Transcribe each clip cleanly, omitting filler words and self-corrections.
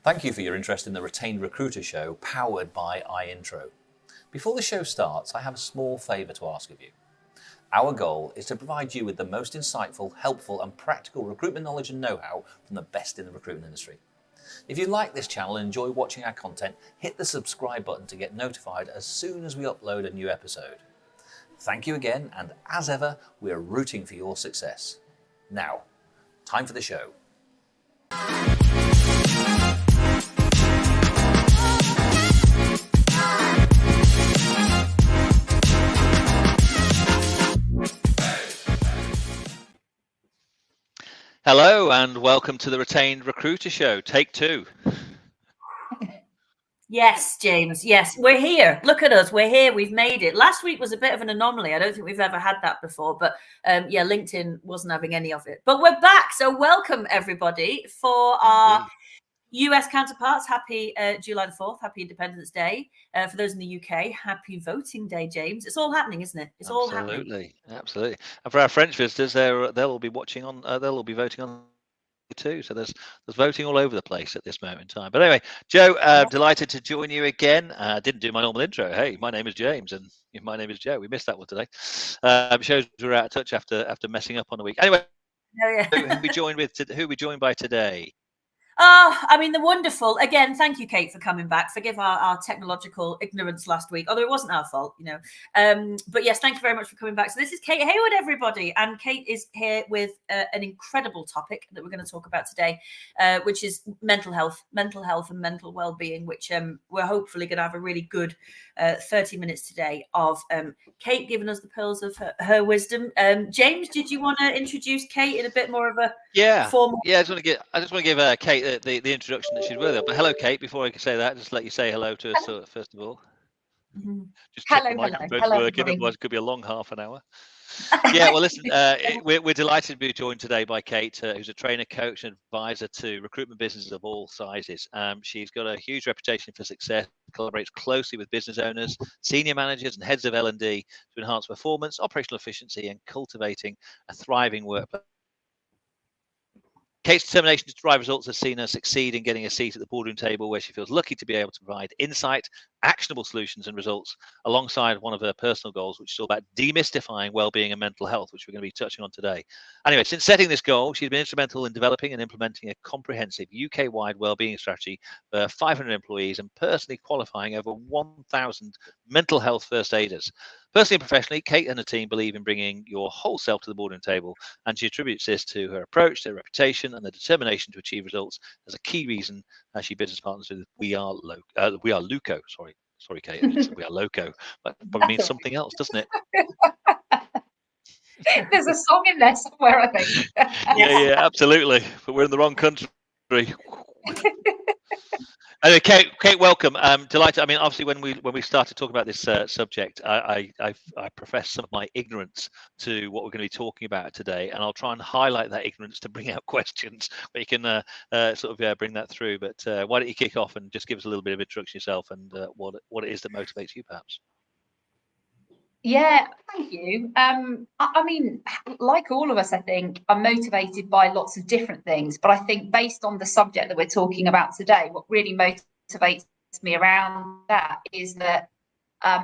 Thank you for your interest in the Retained Recruiter show powered by iIntro. Before the show starts, I have a small favour to ask of you. Our goal is to provide you with the most insightful, helpful and practical recruitment knowledge and know-how from the best in the recruitment industry. If you like this channel and enjoy watching our content, hit the subscribe button to get notified as soon as we upload a new episode. Thank you again, and as ever, we're rooting for your success. Now, time for the show. Hello and welcome to the Retained Recruiter show, take 2. Yes, James. Yes, we're here. Look at us. We're here. We've made it. Last week was a bit of an anomaly. I don't think we've ever had that before, but yeah, LinkedIn wasn't having any of it. But we're back. So welcome everybody for our US counterparts. Happy July the 4th. Happy Independence Day. For those in the UK, happy voting day, James. It's all happening, isn't it? It's all happening. Absolutely. And for our French visitors, they'll all be watching on. They'll all be voting on too. So there's voting all over the place at this moment in time. But anyway, Joe, delighted to join you again. Didn't do my normal intro. Hey, my name is James, and my name is Joe. We missed that one today. Shows we're out of touch after messing up on the week. Anyway, who we joined by today? I mean, the wonderful, again, thank you, Kate, for coming back. Forgive our technological ignorance last week, although it wasn't our fault, you know. But yes, thank you very much for coming back. So this is Kate Hayward, everybody. And Kate is here with an incredible topic that we're going to talk about today, which is mental health and mental well-being, which we're hopefully going to have a really good 30 minutes today of Kate giving us the pearls of her wisdom. James, did you want to introduce Kate in a bit more of a formal? Yeah, I just want to give Kate the introduction that she's worthy of. But hello, Kate. Before I can say that, just let you say hello to us first of all. Just check the microphone's working. Otherwise, it could be a long half an hour. Yeah, well, listen, we're delighted to be joined today by Kate, who's a trainer, coach, and advisor to recruitment businesses of all sizes. She's got a huge reputation for success, collaborates closely with business owners, senior managers, and heads of L&D to enhance performance, operational efficiency, and cultivating a thriving workplace. Kate's determination to drive results has seen her succeed in getting a seat at the boardroom table, where she feels lucky to be able to provide insight, actionable solutions and results alongside one of her personal goals, which is all about demystifying well-being and mental health, which we're going to be touching on today. Anyway, since setting this goal, she's been instrumental in developing and implementing a comprehensive UK-wide well-being strategy for 500 employees and personally qualifying over 1,000 mental health first aiders. Personally and professionally, Kate and her team believe in bringing your whole self to the boardroom table, and she attributes this to her approach, their reputation, and the determination to achieve results as a key reason as she business partners with We Are Luco. Sorry, Kate, We Are Loco. That probably means something else, doesn't it? There's a song in there somewhere, I think. yeah, absolutely. But we're in the wrong country. Anyway, Kate, welcome. Delighted. I mean, obviously, when we started talking about this subject, I professed some of my ignorance to what we're going to be talking about today, and I'll try and highlight that ignorance to bring out questions. But you can bring that through. But why don't you kick off and just give us a little bit of introduction yourself and what it is that motivates you, perhaps? Yeah, thank you. I mean, like all of us, I think I'm motivated by lots of different things, but I think based on the subject that we're talking about today, what really motivates me around that is that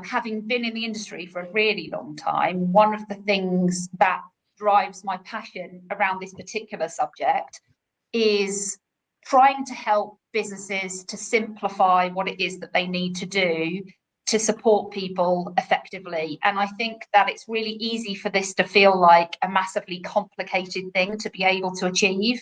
having been in the industry for a really long time, one of the things that drives my passion around this particular subject is trying to help businesses to simplify what it is that they need to do to support people effectively. And I think that it's really easy for this to feel like a massively complicated thing to be able to achieve.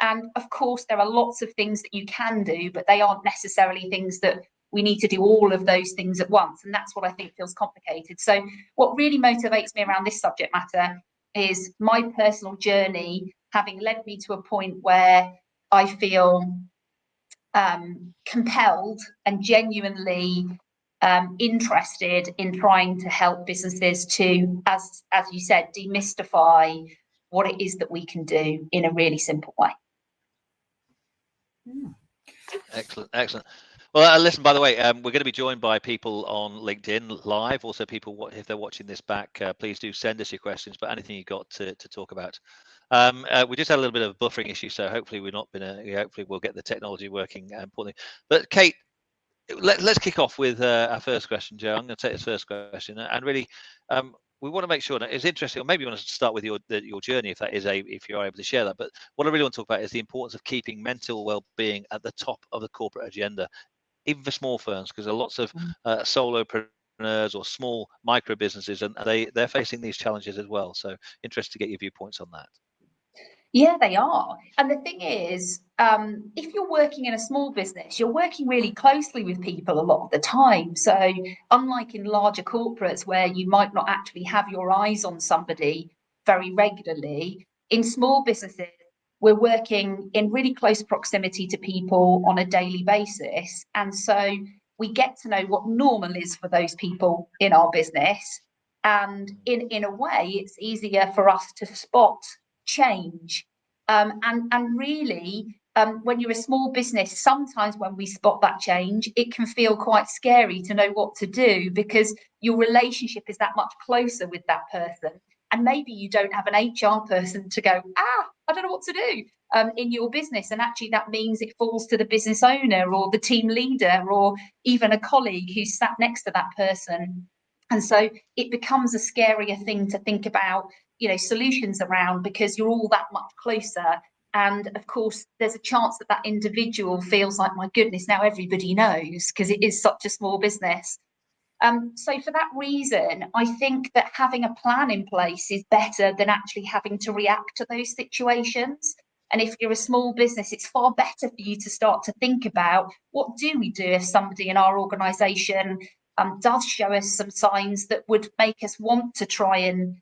And of course, there are lots of things that you can do, but they aren't necessarily things that we need to do all of those things at once. And that's what I think feels complicated. So what really motivates me around this subject matter is my personal journey, having led me to a point where I feel compelled and genuinely interested in trying to help businesses to, as you said, demystify what it is that we can do in a really simple way. Excellent. Well, listen, by the way, we're going to be joined by people on LinkedIn Live. Also, people, if they're watching this back, please do send us your questions, but anything you've got to talk about We just had a little bit of a buffering issue, so hopefully hopefully we'll get the technology working. Importantly, but Kate, let's kick off with our first question, Joe. I'm going to take this first question, and really, we want to make sure that it's interesting. Or maybe you want to start with your journey, if you're able to share that. But what I really want to talk about is the importance of keeping mental well-being at the top of the corporate agenda, even for small firms, because there are lots of solopreneurs or small micro businesses, and they're facing these challenges as well. So interested to get your viewpoints on that. Yeah, they are. And the thing is, if you're working in a small business, you're working really closely with people a lot of the time. So unlike in larger corporates where you might not actually have your eyes on somebody very regularly, in small businesses, we're working in really close proximity to people on a daily basis. And so we get to know what normal is for those people in our business. And in a way, it's easier for us to spot change. And really, when you're a small business, sometimes when we spot that change, it can feel quite scary to know what to do because your relationship is that much closer with that person. And maybe you don't have an HR person to go, I don't know what to do in your business. And actually that means it falls to the business owner or the team leader or even a colleague who's sat next to that person. And so it becomes a scarier thing to think about, solutions around because you're all that much closer. And of course, there's a chance that that individual feels like, my goodness, now everybody knows because it is such a small business. So for that reason, I think that having a plan in place is better than actually having to react to those situations. And if you're a small business, it's far better for you to start to think about what do we do if somebody in our organisation does show us some signs that would make us want to try and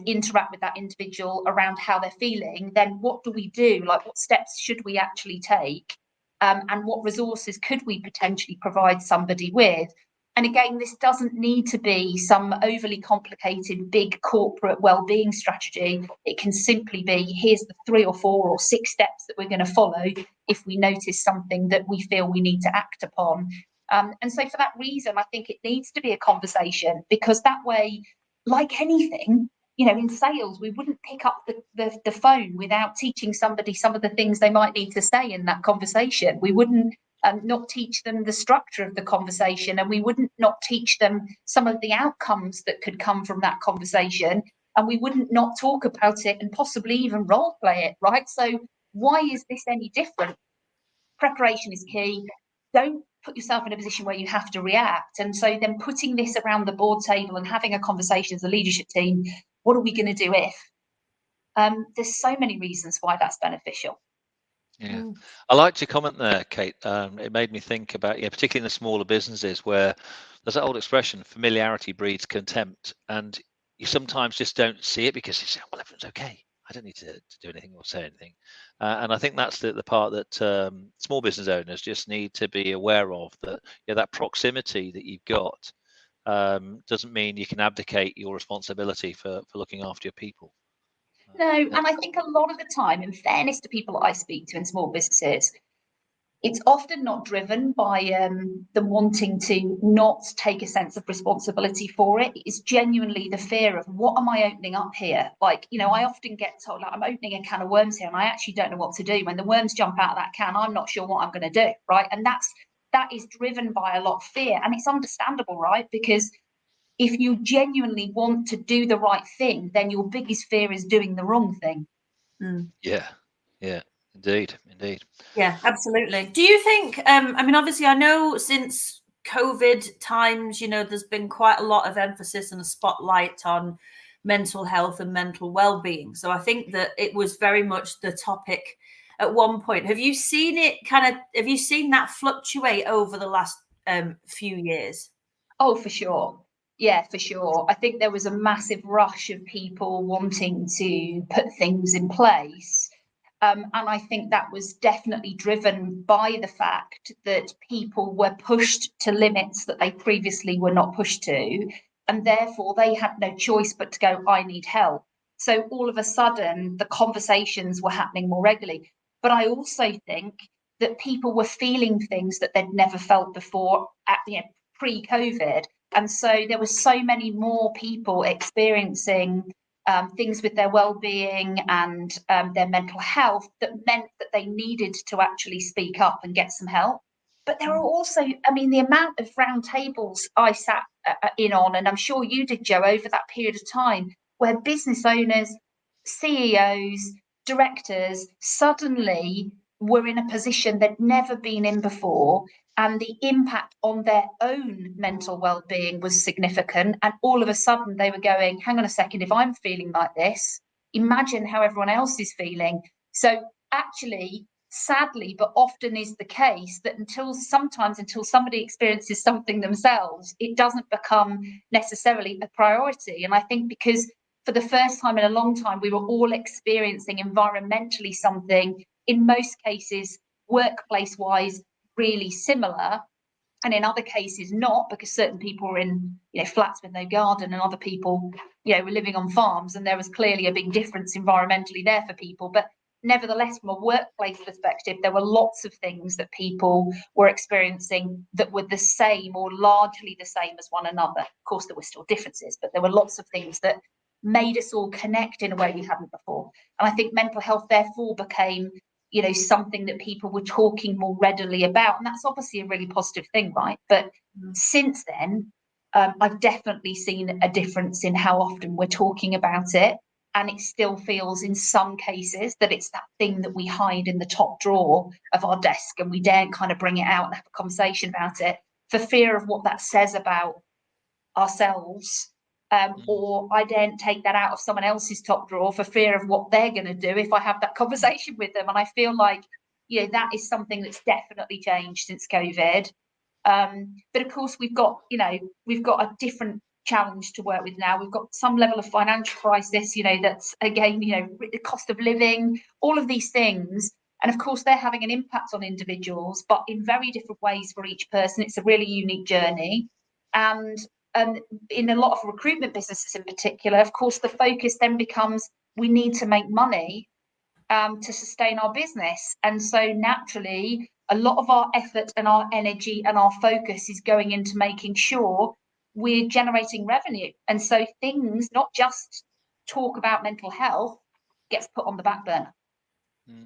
interact with that individual around how they're feeling. Then what do we do? Like, what steps should we actually take? And what resources could we potentially provide somebody with? And again, this doesn't need to be some overly complicated, big corporate wellbeing strategy. It can simply be, here's the 3 or 4 or 6 steps that we're going to follow if we notice something that we feel we need to act upon. And so for that reason, I think it needs to be a conversation, because that way, like anything, in sales, we wouldn't pick up the phone without teaching somebody some of the things they might need to say in that conversation. We wouldn't not teach them the structure of the conversation, and we wouldn't not teach them some of the outcomes that could come from that conversation, and we wouldn't not talk about it and possibly even role play it, right? So why is this any different? Preparation is key. Don't put yourself in a position where you have to react. And so then putting this around the board table and having a conversation as a leadership team, what are we going to do if? There's so many reasons why that's beneficial. Yeah, I liked your comment there, Kate. It made me think about, particularly in the smaller businesses where there's that old expression, familiarity breeds contempt, and you sometimes just don't see it because you say, well, everyone's okay. I don't need to do anything or say anything. And I think that's the part that small business owners just need to be aware of, that that proximity that you've got doesn't mean you can abdicate your responsibility for looking after your people. No, and I think a lot of the time, in fairness to people that I speak to in small businesses, it's often not driven by them wanting to not take a sense of responsibility for it. It's genuinely the fear of, what am I opening up here? Like, I often get told, like, I'm opening a can of worms here and I actually don't know what to do. When the worms jump out of that can, I'm not sure what I'm going to do, right? And that is driven by a lot of fear, and it's understandable, right? Because if you genuinely want to do the right thing, then your biggest fear is doing the wrong thing. Yeah, indeed. Yeah, absolutely. Do you think, obviously I know since COVID times, there's been quite a lot of emphasis and a spotlight on mental health and mental well-being. So I think that it was very much the topic at one point. Have you seen that fluctuate over the last few years? Oh, for sure. Yeah, for sure. I think there was a massive rush of people wanting to put things in place. And I think that was definitely driven by the fact that people were pushed to limits that they previously were not pushed to. And therefore, they had no choice but to go, I need help. So all of a sudden, the conversations were happening more regularly. But I also think that people were feeling things that they'd never felt before pre-COVID. And so there were so many more people experiencing things with their well-being and their mental health that meant that they needed to actually speak up and get some help. But there are also, I mean, the amount of round tables I sat in on, and I'm sure you did, Joe, over that period of time, where business owners, CEOs, directors suddenly were in a position they'd never been in before, and the impact on their own mental well-being was significant. And all of a sudden they were going, hang on a second, if I'm feeling like this, imagine how everyone else is feeling. So actually, sadly, but often is the case that until somebody experiences something themselves, it doesn't become necessarily a priority. And I think because for the first time in a long time, we were all experiencing environmentally something, in most cases, workplace-wise, really similar, and in other cases not, because certain people were in flats with no garden, and other people were living on farms, and there was clearly a big difference environmentally there for people. But nevertheless, from a workplace perspective, there were lots of things that people were experiencing that were the same or largely the same as one another. Of course, there were still differences, but there were lots of things that made us all connect in a way we hadn't before. And I think mental health therefore became something that people were talking more readily about, and that's obviously a really positive thing, right? But since then, I've definitely seen a difference in how often we're talking about it, and it still feels in some cases that it's that thing that we hide in the top drawer of our desk, and we daren't kind of bring it out and have a conversation about it for fear of what that says about ourselves. Or I daren't take that out of someone else's top drawer for fear of what they're going to do if I have that conversation with them. And I feel like, that is something that's definitely changed since COVID. But of course, we've got a different challenge to work with now. We've got some level of financial crisis, that's again, the cost of living, all of these things. And of course, they're having an impact on individuals, but in very different ways for each person. It's a really unique journey. And in a lot of recruitment businesses in particular, of course, the focus then becomes we need to make money to sustain our business. And so naturally, a lot of our effort and our energy and our focus is going into making sure we're generating revenue. And so things, not just talk about mental health, gets put on the back burner.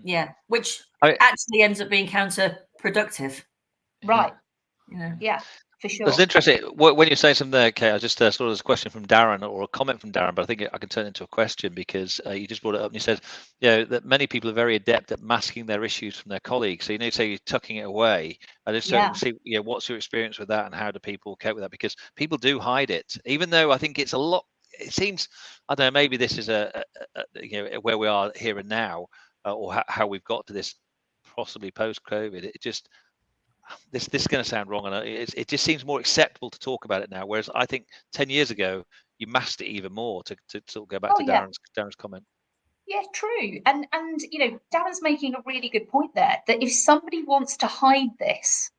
Yeah, which actually ends up being counterproductive. Right. Yeah. For sure. It's interesting when you're saying something there, Kate. I just saw this question from Darren, or a comment from Darren, but I think I can turn it into a question because you just brought it up and you said, that many people are very adept at masking their issues from their colleagues. So say you're tucking it away. I just see, what's your experience with that, and how do people cope with that? Because people do hide it, even though I think it's a lot. It seems, I don't know, maybe this is where we are here and now, or how we've got to this, possibly post-COVID. It just. This is going to sound wrong, and it just seems more acceptable to talk about it now. Whereas I think 10 years ago, you masked it even more. To sort of go back to Darren's comment. Yeah, true. And Darren's making a really good point there. That if somebody wants to hide this,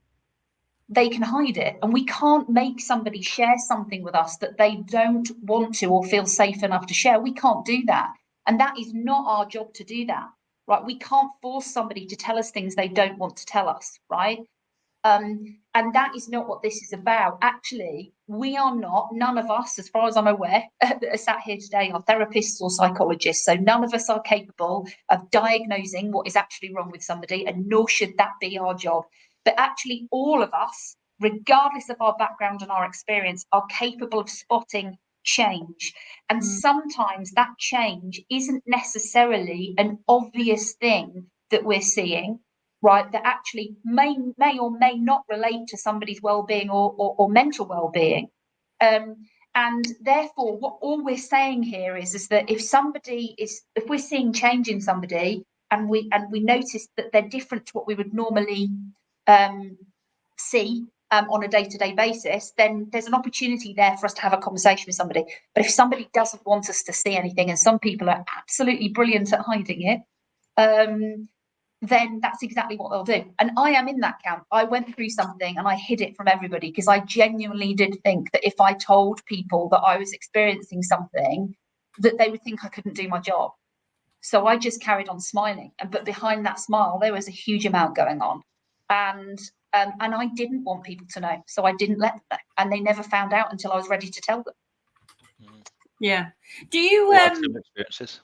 they can hide it, and we can't make somebody share something with us that they don't want to or feel safe enough to share. We can't do that, and that is not our job to do that, right? We can't force somebody to tell us things they don't want to tell us, right? And that is not what this is about. Actually, we are not, none of us, as far as I'm aware, that are sat here today are therapists or psychologists. So none of us are capable of diagnosing what is actually wrong with somebody, and nor should that be our job. But actually, all of us, regardless of our background and our experience, are capable of spotting change. And sometimes that change isn't necessarily an obvious thing that we're seeing, right, that actually may or may not relate to somebody's well-being or mental well-being. And therefore, what all we're saying here is that if we're seeing change in somebody, and we notice that they're different to what we would normally see on a day-to-day basis, then there's an opportunity there for us to have a conversation with somebody. But if somebody doesn't want us to see anything, and some people are absolutely brilliant at hiding it, then that's exactly what they'll do. And I am in that camp. I went through something and I hid it from everybody because I genuinely did think that if I told people that I was experiencing something, that they would think I couldn't do my job. So I just carried on smiling. But behind that smile, there was a huge amount going on. And I didn't want people to know. So I didn't let them know. And they never found out until I was ready to tell them. Yeah. Do you experiences?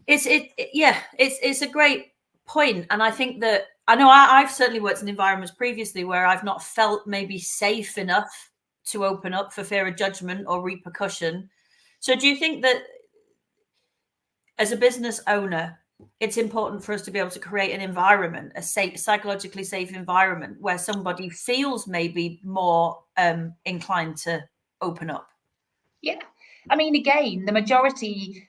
It's a great point, and I think that I know I've certainly worked in environments previously where I've not felt maybe safe enough to open up for fear of judgment or repercussion. So do you think that as a business owner, it's important for us to be able to create an environment, a safe, psychologically safe environment where somebody feels maybe more inclined to open up? Yeah. I mean, again, the majority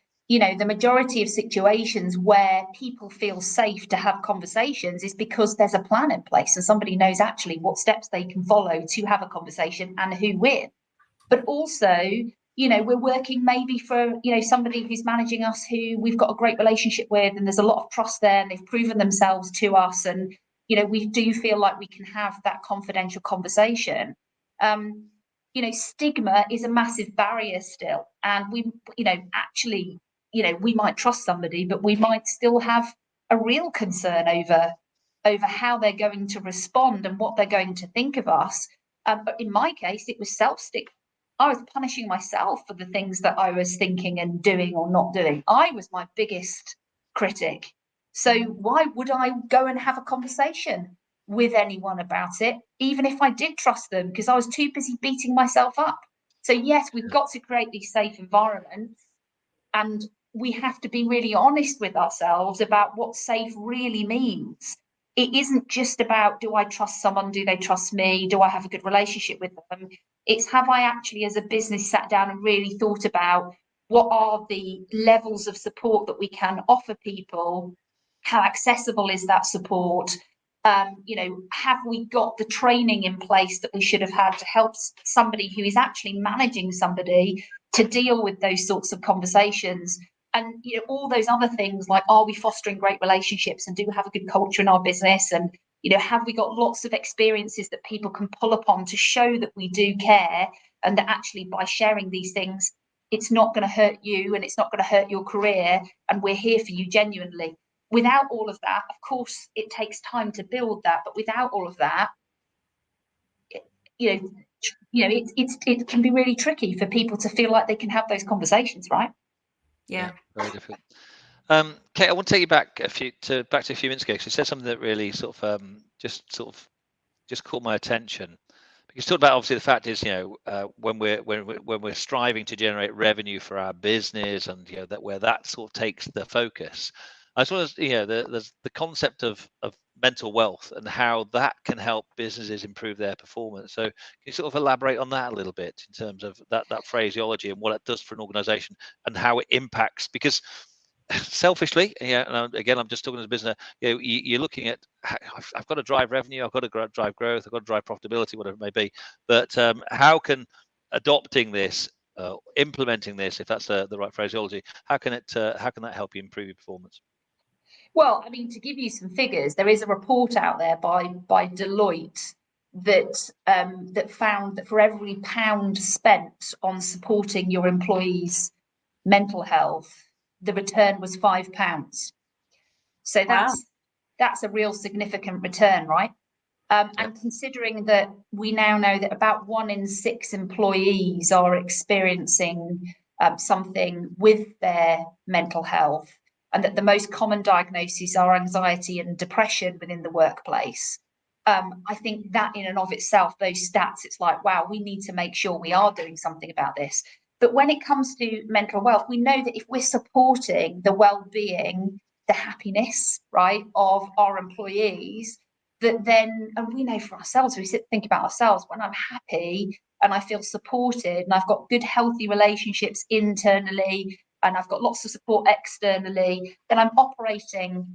of situations where people feel safe to have conversations is because there's a plan in place and somebody knows actually what steps they can follow to have a conversation and who with. But also, we're working maybe for, somebody who's managing us who we've got a great relationship with, and there's a lot of trust there, and they've proven themselves to us. And, we do feel like we can have that confidential conversation. Stigma is a massive barrier still. And we might trust somebody, but we might still have a real concern over how they're going to respond and what they're going to think of us. But in my case, it was self-stigma. I was punishing myself for the things that I was thinking and doing or not doing. I was my biggest critic. So why would I go and have a conversation with anyone about it, even if I did trust them, because I was too busy beating myself up? So yes, we've got to create these safe environments, and we have to be really honest with ourselves about what safe really means. It isn't just about, do I trust someone? Do they trust me? Do I have a good relationship with them? It's, have I actually as a business sat down and really thought about what are the levels of support that we can offer people? How accessible is that support? Have we got the training in place that we should have had to help somebody who is actually managing somebody to deal with those sorts of conversations? And all those other things, like, are we fostering great relationships and do we have a good culture in our business? And have we got lots of experiences that people can pull upon to show that we do care, and that actually by sharing these things, it's not going to hurt you and it's not going to hurt your career, and we're here for you genuinely. Without all of that, of course, it takes time to build that, but without all of that, it can be really tricky for people to feel like they can have those conversations, right? Yeah, very difficult. Kate, I want to take you back to a few minutes ago, because you said something that really just caught my attention. Because you talked about, obviously, the fact is, when we're striving to generate revenue for our business, and that where that sort of takes the focus. As well as there's the concept of mental wealth and how that can help businesses improve their performance. So can you sort of elaborate on that a little bit in terms of that phraseology and what it does for an organization and how it impacts? Because selfishly, and again, I'm just talking as a business, you're looking at, I've got to drive revenue, I've got to drive growth, I've got to drive profitability, whatever it may be. But how can adopting this, implementing this, if that's the right phraseology, how can that help you improve your performance? Well, I mean, to give you some figures, there is a report out there by Deloitte that found that for every £1 spent on supporting your employees' mental health, the return was £5. So that's a real significant return, right? And considering that we now know that about 1 in 6 employees are experiencing something with their mental health, and that the most common diagnoses are anxiety and depression within the workplace, I think that in and of itself, those stats, it's like, wow, we need to make sure we are doing something about this. But when it comes to mental wealth, we know that if we're supporting the well-being, the happiness, right, of our employees, that then, and we know for ourselves, we think about ourselves, when I'm happy and I feel supported and I've got good, healthy relationships internally, and I've got lots of support externally, then I'm operating,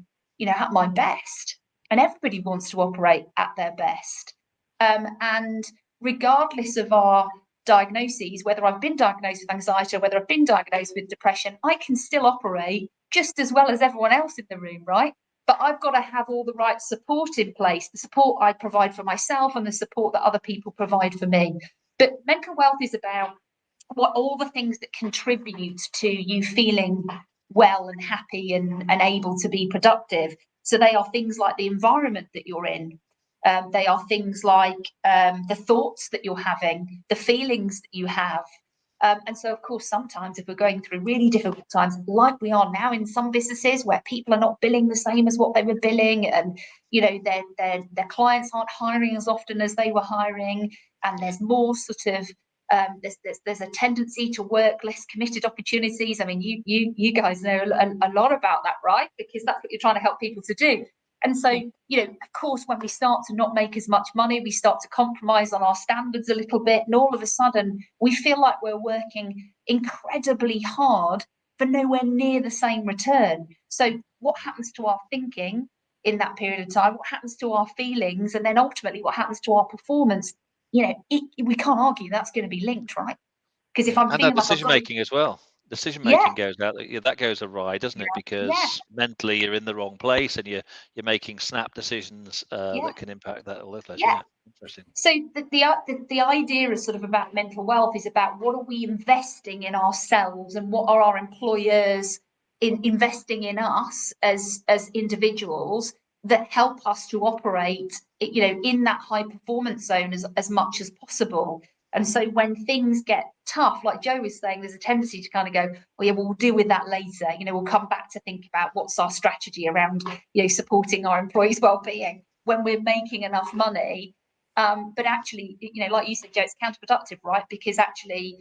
at my best. And everybody wants to operate at their best. And regardless of our diagnoses, whether I've been diagnosed with anxiety or whether I've been diagnosed with depression, I can still operate just as well as everyone else in the room, right? But I've got to have all the right support in place, the support I provide for myself and the support that other people provide for me. But mental wealth is about what all the things that contribute to you feeling well and happy and able to be productive. So they are things like the environment that you're in. They are things like the thoughts that you're having, the feelings that you have, And so, of course, sometimes if we're going through really difficult times, like we are now in some businesses where people are not billing the same as what they were billing, and their clients aren't hiring as often as they were hiring, and there's more sort of there's a tendency to work less committed opportunities. I mean, you guys know a lot about that, right? Because that's what you're trying to help people to do. And so, of course, when we start to not make as much money, we start to compromise on our standards a little bit. And all of a sudden, we feel like we're working incredibly hard for nowhere near the same return. So what happens to our thinking in that period of time? What happens to our feelings? And then ultimately, what happens to our performance? We can't argue that's going to be linked, right? Because if I'm and feeling that like decision making as well. Decision Yeah. making goes out. That goes awry, doesn't it? Because mentally you're in the wrong place, and you're making snap decisions that can impact that all over. Yeah, interesting. So the idea is sort of about mental wealth is about what are we investing in ourselves, and what are our employers investing in us as individuals that help us to operate, in that high performance zone as much as possible. And so when things get tough, like Joe was saying, there's a tendency to kind of go, well, yeah, we'll deal with that later. We'll come back to think about what's our strategy around, supporting our employees' well-being when we're making enough money. But actually, like you said, Joe, it's counterproductive, right? Because actually,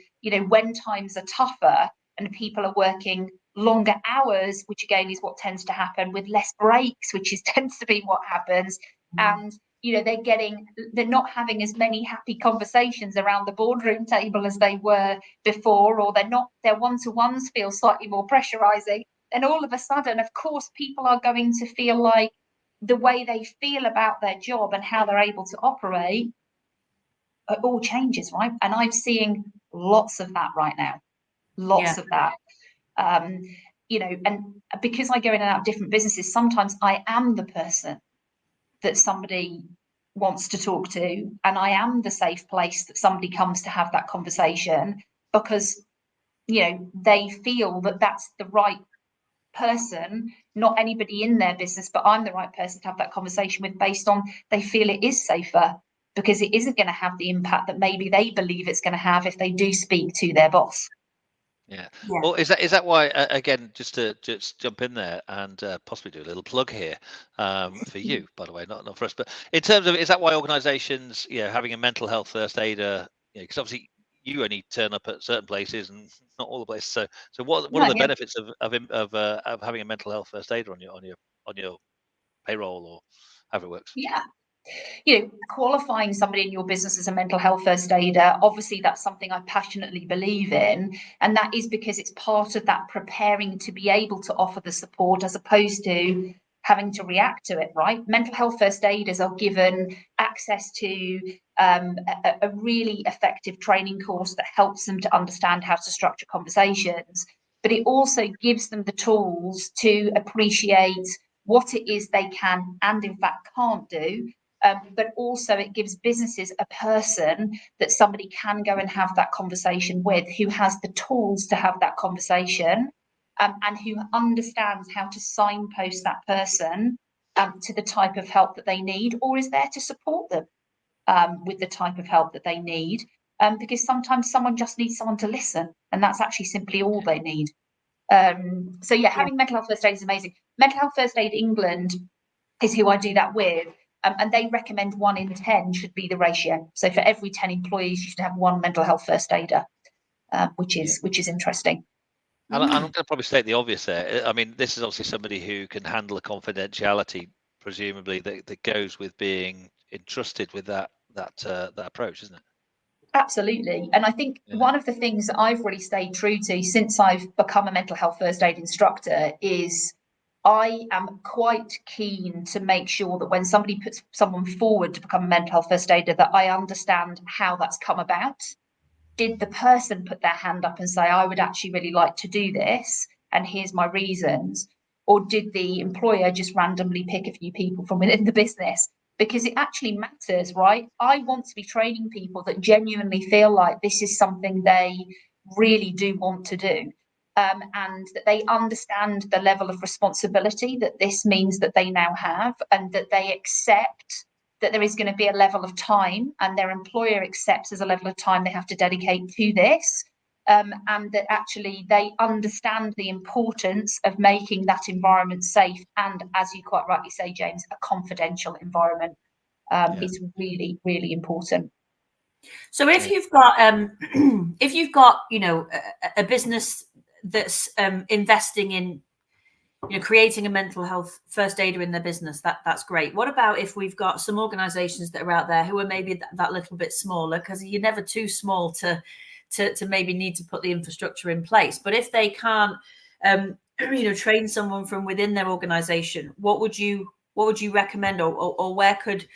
when times are tougher and people are working longer hours, which again is what tends to happen, with less breaks, which tends to be what happens, and they're not having as many happy conversations around the boardroom table as they were before, or their one-to-ones feel slightly more pressurizing, then all of a sudden, of course, people are going to feel like the way they feel about their job and how they're able to operate, it all changes, right? And I'm seeing lots of that right now, lots of that. And because I go in and out of different businesses, sometimes I am the person that somebody wants to talk to, and I am the safe place that somebody comes to have that conversation, because they feel that that's the right person, not anybody in their business, but I'm the right person to have that conversation with, based on they feel it is safer, because it isn't going to have the impact that maybe they believe it's going to have if they do speak to their boss. Yeah. Well, is that why, again, just to jump in there and possibly do a little plug here for you, by the way, not for us, but in terms of, is that why organizations, having a mental health first aider, because obviously you only turn up at certain places and not all the places. So what are the benefits of having a mental health first aider on your payroll, or however it works? Yeah. Qualifying somebody in your business as a mental health first aider, obviously that's something I passionately believe in, and that is because it's part of that preparing to be able to offer the support, as opposed to having to react to it, right? Mental health first aiders are given access to a really effective training course that helps them to understand how to structure conversations, but it also gives them the tools to appreciate what it is they can and in fact can't do. But also it gives businesses a person that somebody can go and have that conversation with, who has the tools to have that conversation, and who understands how to signpost that person to the type of help that they need, or is there to support them with the type of help that they need. Because sometimes someone just needs someone to listen, and that's actually simply all they need. Having mental health first aid is amazing. Mental Health First Aid England is who I do that with. And they recommend 1 in 10 should be the ratio. So for every 10 employees, you should have 1 mental health first aider, which is interesting. And I'm going to probably state the obvious there. I mean, this is obviously somebody who can handle the confidentiality, presumably, that goes with being entrusted with that approach, isn't it? Absolutely. And I think one of the things that I've really stayed true to since I've become a mental health first aid instructor is I am quite keen to make sure that when somebody puts someone forward to become a mental health first aider, that I understand how that's come about. Did the person put their hand up and say, I would actually really like to do this, and here's my reasons? Or did the employer just randomly pick a few people from within the business? Because it actually matters, right? I want to be training people that genuinely feel like this is something they really do want to do. And that they understand the level of responsibility that this means that they now have, and that they accept that there is going to be a level of time, and their employer accepts as a level of time they have to dedicate to this. and that actually they understand the importance of making that environment safe, and, as you quite rightly say, James, a confidential environment is really, really important. So if you've got a business that's investing in creating a mental health first aider in their business, that's great. What about if we've got some organizations that are out there who are maybe that little bit smaller, because you're never too small to maybe need to put the infrastructure in place, but if they can't train someone from within their organization, what would you recommend, or where could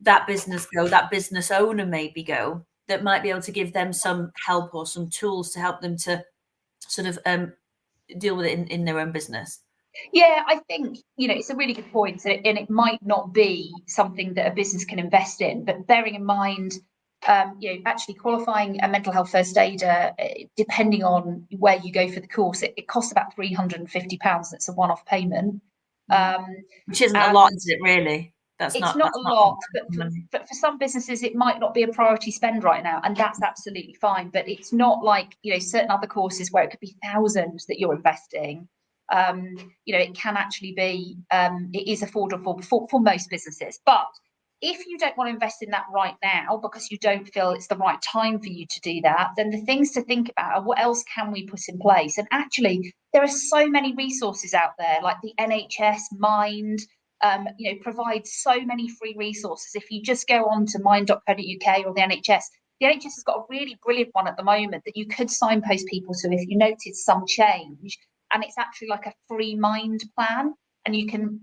that business go, that business owner maybe go, that might be able to give them some help or some tools to help them to sort of deal with it in their own business? Yeah, I think, it's a really good point. And it might not be something that a business can invest in, but bearing in mind, actually qualifying a mental health first aider, depending on where you go for the course, it costs about £350. That's a one-off payment. Which isn't a lot, is it, really? It's not a lot, but for some businesses, it might not be a priority spend right now, and that's absolutely fine. But it's not like, certain other courses where it could be thousands that you're investing. It can actually be, it is affordable for most businesses. But if you don't want to invest in that right now because you don't feel it's the right time for you to do that, then the things to think about are, what else can we put in place? And actually, there are so many resources out there, like the NHS Mind, provides so many free resources. If you just go on to mind.co.uk or the NHS has got a really brilliant one at the moment that you could signpost people to if you notice some change. And it's actually like a free mind plan. And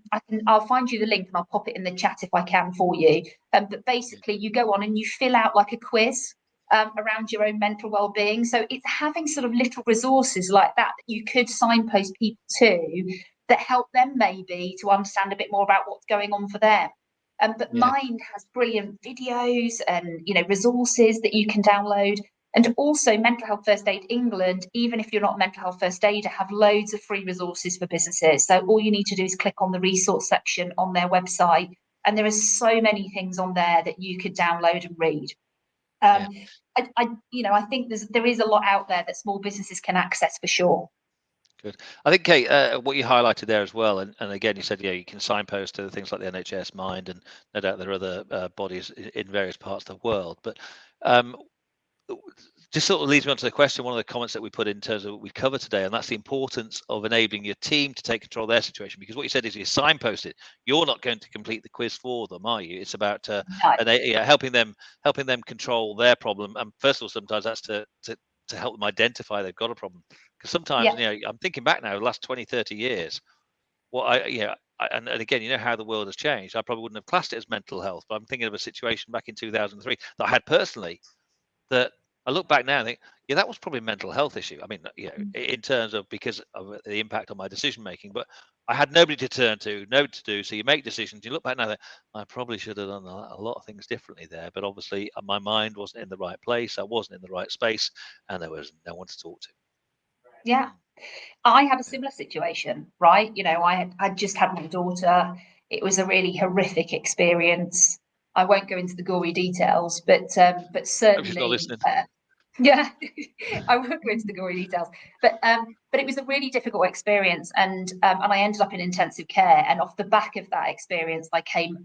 I'll find you the link and I'll pop it in the chat if I can for you. But basically you go on and you fill out like a quiz around your own mental well-being. So it's having sort of little resources like that you could signpost people to, that help them maybe to understand a bit more about what's going on for them. But Mind has brilliant videos and resources that you can download. And also Mental Health First Aid England, even if you're not a mental health first aider, have loads of free resources for businesses. So all you need to do is click on the resource section on their website, and there are so many things on there that you could download and read. I think there is a lot out there that small businesses can access for sure. Good. I think, Kate, what you highlighted there as well, and again, you said, you can signpost to things like the NHS Mind, and no doubt there are other bodies in various parts of the world. But just sort of leads me on to the question, one of the comments that we put in terms of what we covered today, and that's the importance of enabling your team to take control of their situation. Because what you said is you signpost it. You're not going to complete the quiz for them, are you? It's about helping them control their problem. And first of all, sometimes that's to help them identify they've got a problem. Because sometimes, I'm thinking back now, the last 20, 30 years, and again, how the world has changed. I probably wouldn't have classed it as mental health, but I'm thinking of a situation back in 2003 that I had personally, that I look back now and think, that was probably a mental health issue. I mean, in terms of, because of the impact on my decision making, but I had nobody to turn to, nobody to do. So you make decisions. You look back now that I probably should have done a lot of things differently there, but obviously my mind wasn't in the right place. I wasn't in the right space, and there was no one to talk to. Yeah, I had a similar situation, right? I just had my daughter. It was a really horrific experience. I won't go into the gory details, but certainly, I won't go into the gory details. But it was a really difficult experience, and I ended up in intensive care. And off the back of that experience, I came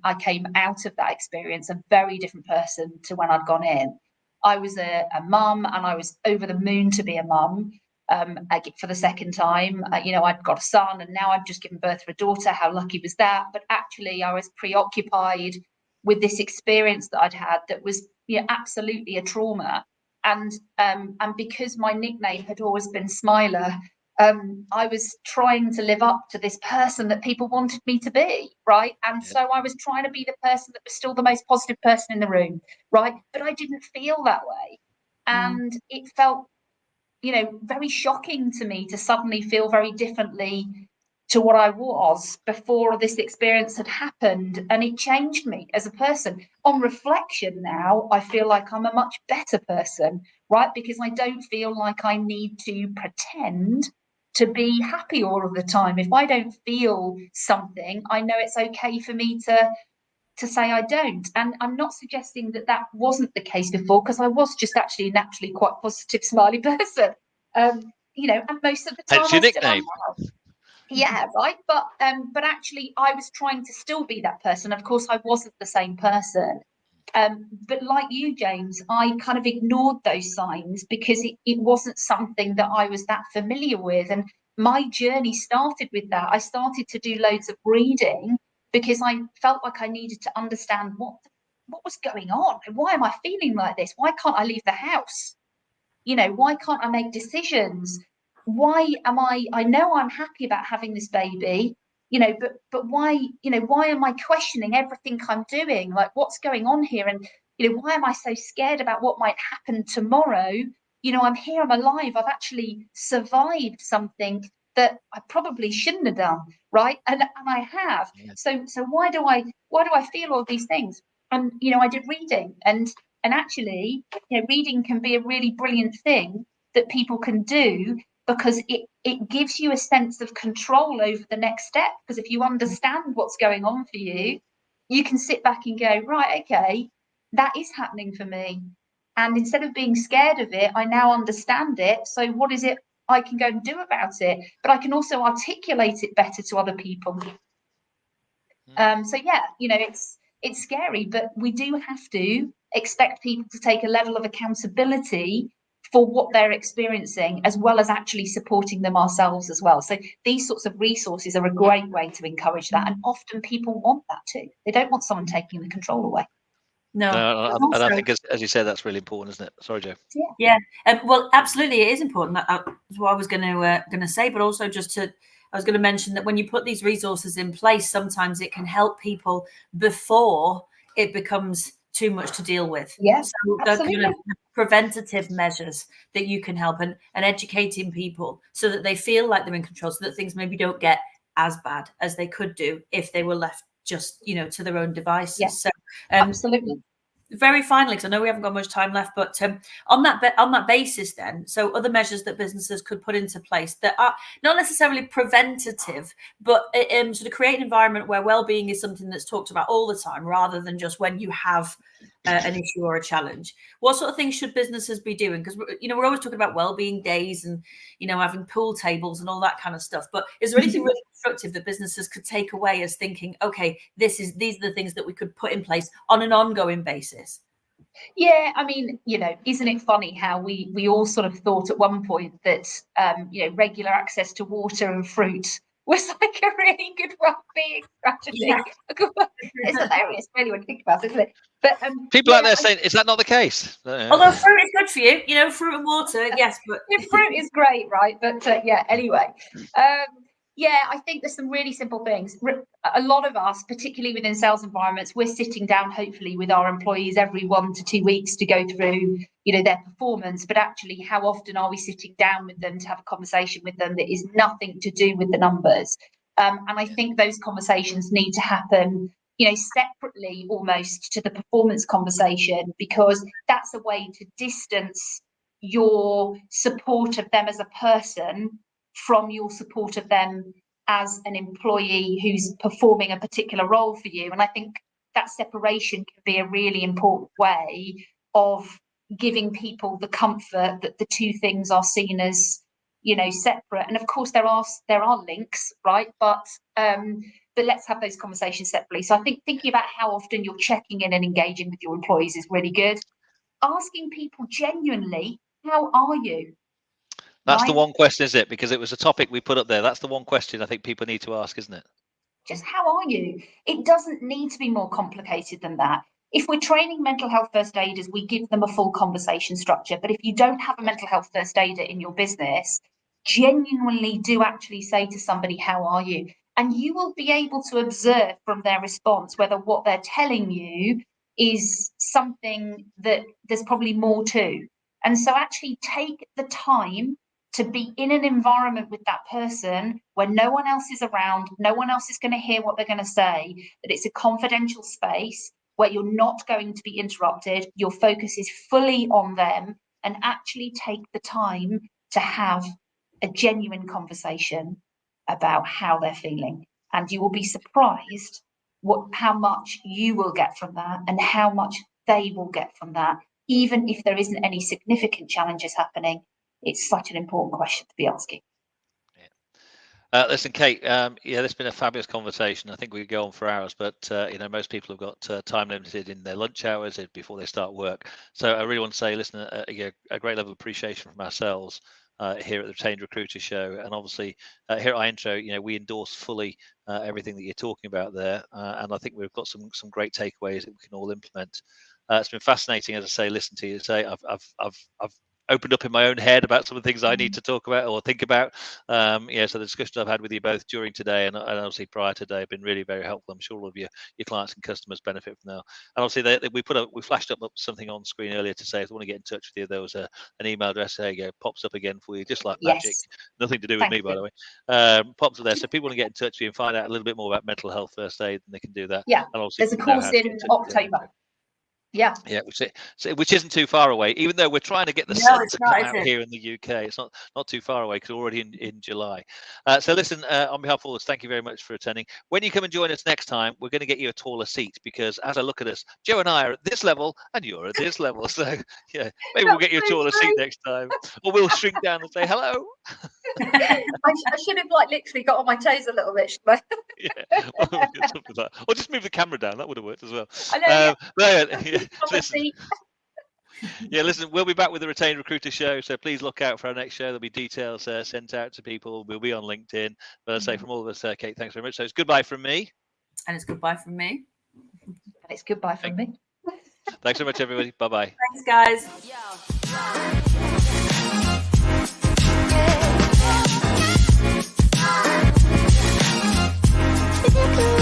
out of that experience a very different person to when I'd gone in. I was a mum, and I was over the moon to be a mum. For the second time, I'd got a son, and now I've just given birth to a daughter. How lucky was that? But actually, I was preoccupied with this experience that I'd had that was absolutely a trauma. And because my nickname had always been Smiler, I was trying to live up to this person that people wanted me to be, right? And so I was trying to be the person that was still the most positive person in the room, right? But I didn't feel that way, and it felt very shocking to me to suddenly feel very differently to what I was before this experience had happened. And it changed me as a person. On reflection now, I feel like I'm a much better person, right? Because I don't feel like I need to pretend to be happy all of the time. If I don't feel something, I know it's okay for me to to say I don't. And I'm not suggesting that that wasn't the case before, because I was just actually naturally quite positive, smiley person. You know, and most of the time Hence your I still am nickname. now. Yeah, right. But actually I was trying to still be that person. Of course, I wasn't the same person. But like you, James, I kind of ignored those signs because it wasn't something that I was that familiar with. And my journey started with that. I started to do loads of reading because I felt like I needed to understand what was going on. Why am I feeling like this? Why can't I leave the house? You know, why can't I make decisions? Why am I know I'm happy about having this baby, you know, but why, you know, why am I questioning everything I'm doing? Like, what's going on here? And, you know, why am I so scared about what might happen tomorrow? You know, I'm here, I'm alive, I've actually survived something that I probably shouldn't have done, right? And I have. Yeah. So why do I feel all these things? And, you know, I did reading, and actually, you know, reading can be a really brilliant thing that people can do, because it gives you a sense of control over the next step. Because if you understand what's going on for you, you can sit back and go, right, okay, that is happening for me. And instead of being scared of it, I now understand it. So what is it I can go and do about it? But I can also articulate it better to other people. So yeah, you know, it's scary, but we do have to expect people to take a level of accountability for what they're experiencing, as well as actually supporting them ourselves as well. So these sorts of resources are a great way to encourage that, and often people want that too. They don't want someone taking the control away. No, and I think, as you said, that's really important, isn't it? Sorry, Jo. Yeah. Well, absolutely, it is important. That's what I was going to say, but also I was going to mention that when you put these resources in place, sometimes it can help people before it becomes too much to deal with. Yeah, so absolutely. kind of preventative measures that you can help, and educating people so that they feel like they're in control, so that things maybe don't get as bad as they could do if they were left just, you know, to their own devices. Yeah, so absolutely. Very finally, because I know we haven't got much time left, but on that basis, then, so other measures that businesses could put into place that are not necessarily preventative, but sort of create an environment where well-being is something that's talked about all the time, rather than just when you have an issue or a challenge. What sort of things should businesses be doing? Because, you know, we're always talking about well-being days and, you know, having pool tables and all that kind of stuff. But is there anything really constructive that businesses could take away as thinking, okay, these are the things that we could put in place on an ongoing basis? Yeah, I mean, you know, isn't it funny how we all sort of thought at one point that you know, regular access to water and fruit was like a really good well-being strategy. Yeah. It's hilarious, really, when you think about it, isn't it? But people out there saying, is that not the case? Although fruit is good for you, you know, fruit and water, yes, but fruit is great, right? But yeah, anyway. Yeah, I think there's some really simple things. A lot of us, particularly within sales environments, we're sitting down hopefully with our employees every 1 to 2 weeks to go through, you know, their performance. But actually, how often are we sitting down with them to have a conversation with them that is nothing to do with the numbers? And I think those conversations need to happen, you know, separately almost to the performance conversation, because that's a way to distance your support of them as a person from your support of them as an employee who's performing a particular role for you. And I think that separation can be a really important way of giving people the comfort that the two things are seen as, you know, separate. And of course there are links, right? But let's have those conversations separately. So I think thinking about how often you're checking in and engaging with your employees is really good. Asking people genuinely, how are you? That's right? The one question, is it? Because it was a topic we put up there. That's the one question I think people need to ask, isn't it? Just how are you? It doesn't need to be more complicated than that. If we're training mental health first aiders, we give them a full conversation structure. But if you don't have a mental health first aider in your business, genuinely do actually say to somebody, how are you? And you will be able to observe from their response whether what they're telling you is something that there's probably more to. And so actually take the time to be in an environment with that person where no one else is around, no one else is going to hear what they're going to say, that it's a confidential space where you're not going to be interrupted, your focus is fully on them, and actually take the time to have a genuine conversation about how they're feeling. And you will be surprised how much you will get from that and how much they will get from that, even if there isn't any significant challenges happening. It's such an important question to be asking. Listen, Kate, yeah, this has been a fabulous conversation. I think we could go on for hours, but most people have got time limited in their lunch hours before they start work. So I really want to say, listen, a great level of appreciation from ourselves here at the Retained Recruiter Show, and obviously here at iIntro, we endorse fully everything that you're talking about there, and I think we've got some great takeaways that we can all implement. It's been fascinating, as I say, listen to you say. I've opened up in my own head about some of the things I need to talk about or think about. So the discussion I've had with you both during today and obviously prior today have been really very helpful. I'm sure all of your clients and customers benefit from that. And obviously we flashed up something on screen earlier to say if you want to get in touch with you, there was an email address. There you go, pops up again for you, just like magic. Nothing to do with me, by the way. Pops up there. So people want to get in touch with you and find out a little bit more about mental health first aid, then they can do that. Yeah, and obviously there's a course in October. Yeah, which isn't too far away, even though we're trying to get the sun to come out here in the UK. It's not too far away because we're already in July. So listen, on behalf of all of us, thank you very much for attending. When you come and join us next time, we're going to get you a taller seat, because as I look at us, Joe and I are at this level and you're at this level. So yeah, maybe we'll get you a taller seat next time, or we'll shrink down and say hello. I should have literally got on my toes a little bit. Or just move the camera down. That would have worked as well. I know. Listen, we'll be back with the Retained Recruiter Show, so please look out for our next show. There'll be details sent out to people. We'll be on LinkedIn. But as I say, from all of us, Kate, thanks very much. So it's goodbye from me. And it's goodbye from me. And it's goodbye from me. Thanks so much, everybody. Bye-bye. Thanks, guys.